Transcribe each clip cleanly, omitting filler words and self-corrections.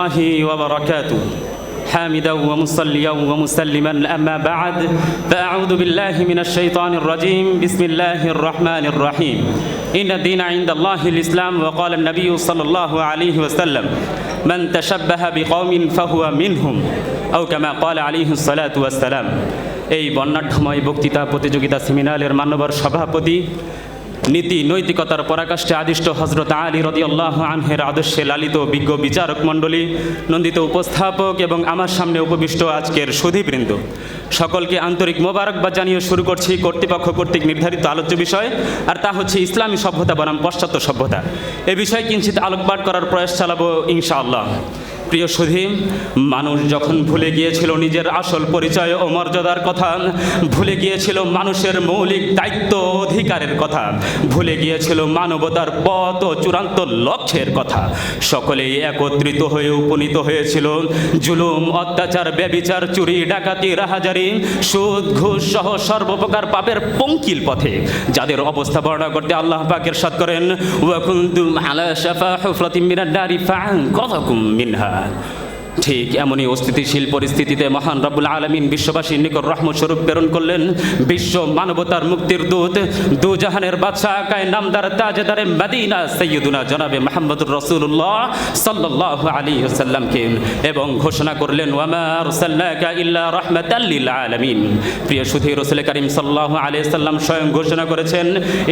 الله وبركاته حامدا ومصليا ومسلما أما بعد فأعوذ بالله من الشيطان الرجيم بسم الله الرحمن الرحيم إن الدين عند الله الإسلام وقال النبي صلى الله عليه وسلم من تشبه بقوم فهو منهم أو كما قال عليه الصلاة والسلام এই বর্ণাঢ্যময় বক্তৃতা প্রতিযোগিতা সেমিনারের মাননীয় সভাপতি নীতি নৈতিকতার পরাকাষ্ঠে আদিষ্ট হযরত আলী রাদিয়াল্লাহু আনহুর আদর্শে লালিত বিজ্ঞ বিচারক মণ্ডলী, নন্দিত উপস্থাপক এবং আমার সামনে উপবিষ্ট আজকের সুধীবৃন্দ, সকলকে আন্তরিক মোবারকবাদ জানিয়ে শুরু করছি কর্তৃপক্ষ কর্তৃক নির্ধারিত আলোচ্য বিষয়, আর তা হচ্ছে ইসলামী সভ্যতা বনাম পাশ্চাত্য সভ্যতা। এ বিষয়ে কিঞ্চিত আলোকপাত করার প্রয়াস চালাবো ইনশাআল্লাহ। প্রিয় সুধী, মানুষ যখন ভুলে গিয়েছিল নিজের আসল পরিচয় ও মর্যাদার কথা, ভুলে গিয়েছিল মানুষের মৌলিক দায়িত্ব অধিকারের কথা, ভুলে গিয়েছিল মানবতার পথ ও চূড়ান্ত লক্ষ্যের কথা, সকলেই একত্রিত হয়ে উপনীত হয়েছিল জুলুম, অত্যাচার, ব্যভিচার, চুরি, ডাকাতি, রাহাজারি, সুদ, ঘুষ সহ সর্বপ্রকার পাপের পঙ্কিল পথে, যাদের অবস্থা বর্ণনা করতে আল্লাহ পাক ইরশাদ করেন, ওয়া কুনতুম আলা শাফা হুফরাতিন মিনান নারি ফাআনকাযাকুম মিনহা। ঠিক এমনই অস্থিতিশীল পরিস্থিতিতে মহান রব্বুল আলামিন বিশ্ববাসীর নিকট রহমত স্বরূপ প্রেরণ করলেন বিশ্ব মানবতার মুক্তির দূত, দু জাহানের বাদশা, কায় নামদার, তাজদারে মদিনা সাইয়্যিদুনা জনাবে মুহাম্মদুর রাসূলুল্লাহ সাল্লাল্লাহু আলাইহি ওয়াসাল্লামকে, এবং ঘোষণা করলেন ওয়া মা আরসালনাকা ইল্লা রাহমাতাল লিল আলামিন। প্রিয় সুধী, রাসূল করিম সাল্লাল্লাহু আলাইহি ওয়াসাল্লাম স্বয়ং ঘোষণা করেছেন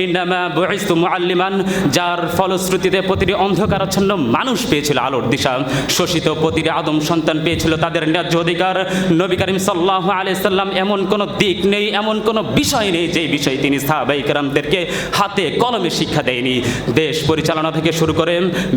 ইন্নামা বুইসতু মুআল্লিমান, যার ফলশ্রুতিতে প্রতিটি অন্ধকারাচ্ছন্ন মানুষ পেয়েছিল আলোর দিশা, শোষিত প্রতিটি আদম সন্তান পেয়েছিল তাদের ন্যায্য অধিকার। নবী করিম সাল্লাল্লাহু আলাইহি সাল্লাম এমন কোনো দিক নেই, এমন কোনো বিষয় নেই যে বিষয়ে তিনি সাহাবায়ে কেরামদেরকে হাতে কলমে শিক্ষা দেয়নি। দেশ পরিচালনা থেকে শুরু করে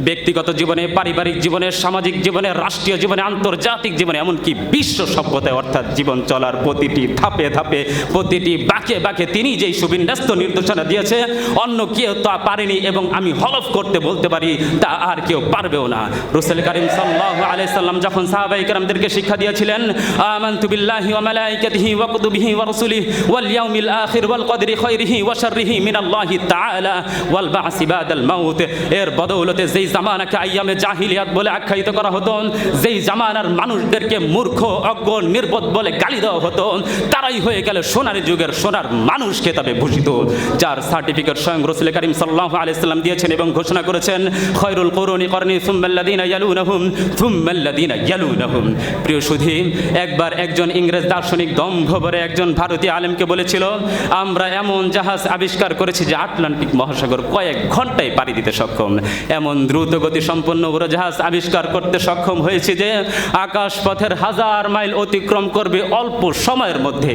ব্যক্তিগত জীবনে, পারিবারিক জীবনে, সামাজিক জীবনে, রাষ্ট্রীয় জীবনে, আন্তর্জাতিক জীবনে, এমনকি বিশ্ব সভ্যতায় অর্থাৎ জীবন চলার প্রতিটি ধাপে ধাপে, প্রতিটি বাঁকে বাঁকে তিনি যেই সুবিন্যস্ত নির্দেশনা দিয়েছে অন্য কেউ তা পারেনি, এবং আমি হলফ করতে বলতে পারি তা আর কেউ পারবেও না। রাসূল করিম সাল্লাল্লাহু আলাইহি সাল্লাম যখন সাহাবায়ে কেরামদেরকে শিক্ষা দিয়েছিলেন আমানতু বিল্লাহি ওয়া মালাইকাতিহি ওয়া কুতুবিহি ওয়া রাসূলিহি ওয়াল ইয়াউমিল আখির ওয়াল কদরি খায়রিহি ওয়া শাররিহি মিনাল্লাহি তাআলা ওয়াল বা'সি বাদাল মাউত, এর বদৌলতে যেই জামানাকে আইয়ামে জাহিলিয়াত বলে আখ্যায়িত করা হতো, যেই জামানার মানুষদেরকে মূর্খ, অজ্ঞ, নির্বোধ বলে গালি দেওয়া হতো, তারাই হয়ে গেল সোনার যুগের সোনার মানুষ খেতাবে ভূষিত, যার সার্টিফিকেট স্বয়ং রাসূল করিম সাল্লাল্লাহু আলাইহি সাল্লাম দিয়েছেন এবং ঘোষণা করেছেন খায়রুল কুরুনি করনি সুম্মাল্লাযিনা ইয়ালুনাহুম সুম্মাল্লাযিনা ইয়ালুনাহুম। প্রিয় সুধী, একবার একজন ইংরেজ দার্শনিক দম্ভ ভরে একজন ভারতীয় আলেমকে বলেছিল, আমরা এমন জাহাজ আবিষ্কার করেছি যে আটলান্টিক মহাসাগর কয়েক ঘন্টায় পাড়ি দিতে সক্ষম, এমন দ্রুত গতি সম্পন্ন উড়োজাহাজ আবিষ্কার করতে সক্ষম হয়েছে যে আকাশ পথের 1000 মাইল অতিক্রম করবে অল্প সময়ের মধ্যে,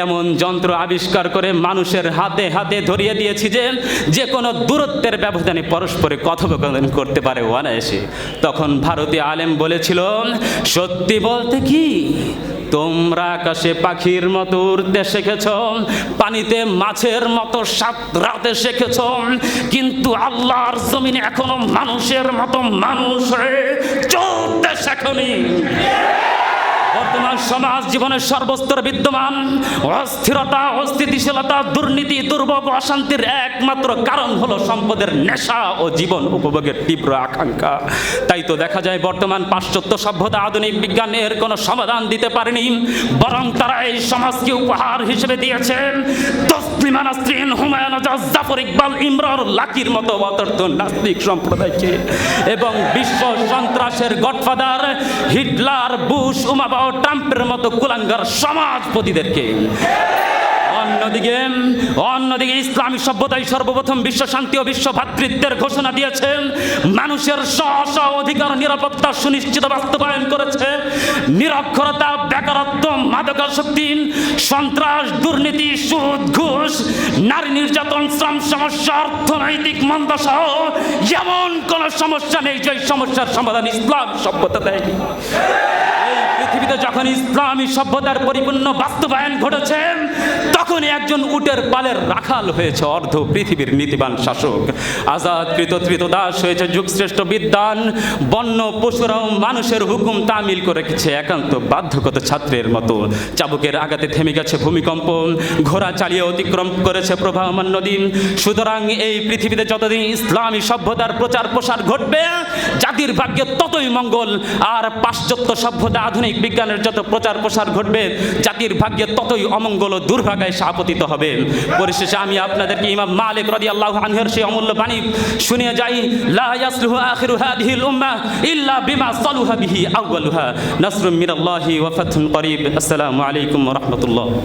এমন যন্ত্র আবিষ্কার করে মানুষের হাতে হাতে ধরিয়ে দিয়েছি যে যে কোনো দূরত্বের ব্যবধানে পরস্পরে কথোপকথন করতে পারে অনায়াসে। তখন ভারতীয় আলেম বলেছিল, সত্যি বলতে কি তোমরা আকাশে পাখির মতো উড়তে শিখেছ, পানিতে মাছের মতো সাঁতরাতে শিখেছ, কিন্তু আল্লাহর জমিনে এখনো মানুষের মতো মানুষ হয়ে চলতে শেখনি। বর্তমান সমাজ জীবনের সর্বস্তরে বিদ্যমান অস্থিরতা, অস্থিতিশীলতা, দুর্নীতি, দুর্ভোগ, অশান্তির একমাত্র কারণ হলো সম্পদের নেশা ও জীবন উপভোগের তীব্র আকাঙ্ক্ষা। তাই তো দেখা যায় বর্তমান পাশ্চাত্য সভ্যতা, আধুনিক বিজ্ঞান এর কোনো সমাধান দিতে পারেনি, বরং তারা এই সমাজকে উপহার হিসেবে দিয়েছে তসলিমা নাসরিন, হুমায়ুন আজাদ, জাফর ইকবাল, ইমরান লাকির মতো অতর্থ নাস্তিক সম্প্রদায়কে, এবং বিশ্ব সন্ত্রাসের গডফাদার হিটলার, বুশ, ওবামা, ট্রাম্পের মতো কুলাঙ্গার সমাজপতিদেরকে। অন্যদিকে ইসলামী সভ্যতায় সর্বপ্রথম বিশ্ব শান্তি ও বিশ্ব ভ্রাতৃত্বের ঘোষণা দিয়েছেন, মানুষের স্ব অধিকার নিরাপত্তা সুনিশ্চিত বাস্তবায়ন করেছে, নিরক্ষরতা, বেকারত্ব, মাদকাসক্তি, সন্ত্রাস, দুর্নীতি, সুদ, ঘুষ, নারী নির্যাতন, শ্রম সমস্যা, অর্থনৈতিক মন্দা সহ এমন কোন সমস্যা নেই যে সমস্যার সমাধান ইসলাম সভ্যতা দেয়নি। পৃথিবীতে যখন ইসলামী সভ্যতার পরিপূর্ণ বাস্তবায়ন ঘটেছে, তখনই একজন উটের পালের রাখাল হয়েছে অর্ধ পৃথিবীর নীতিবান শাসক। আজাদকৃত দাস হয়েছে যুগশ্রেষ্ঠ বিদ্বান। বন্য পশুরাও মানুষের হুকুম তামিল করে রেখেছে একান্ত বাধ্যগত ছাত্রের মতো। চাবুকের আঘাতে থেমে গেছে ভূমিকম্প, ঘোড়া চালিয়ে অতিক্রম করেছে প্রবাহমান নদী। সুতরাং এই পৃথিবীতে যতদিন ইসলামী সভ্যতার প্রচার প্রসার ঘটবে, জাতির ভাগ্যে ততই মঙ্গল। আর পাশ্চাত্য সভ্যতা আধুনিক বিজ্ঞানের যত প্রচার প্রসার ঘটবে, জাতির ভাগ্যে ততই অমঙ্গল ও দুর্ভাগায় আপতিত হবে। পরিশেষে আমি আপনাদেরকে ইমাম মালিক রাদিয়াল্লাহু আনহুর সেই অমূল্য বাণী শুনিয়ে যাই, লা ইয়াসলুহু আখিরু হাদিহিল উম্মাহ ইল্লা বিমা সালুহা বিহি আউয়ালুহা। নাসরুম মিনাল্লাহি ওয়া ফাতহুন করিব। আসসালামু আলাইকুম ওয়া রাহমাতুল্লাহ।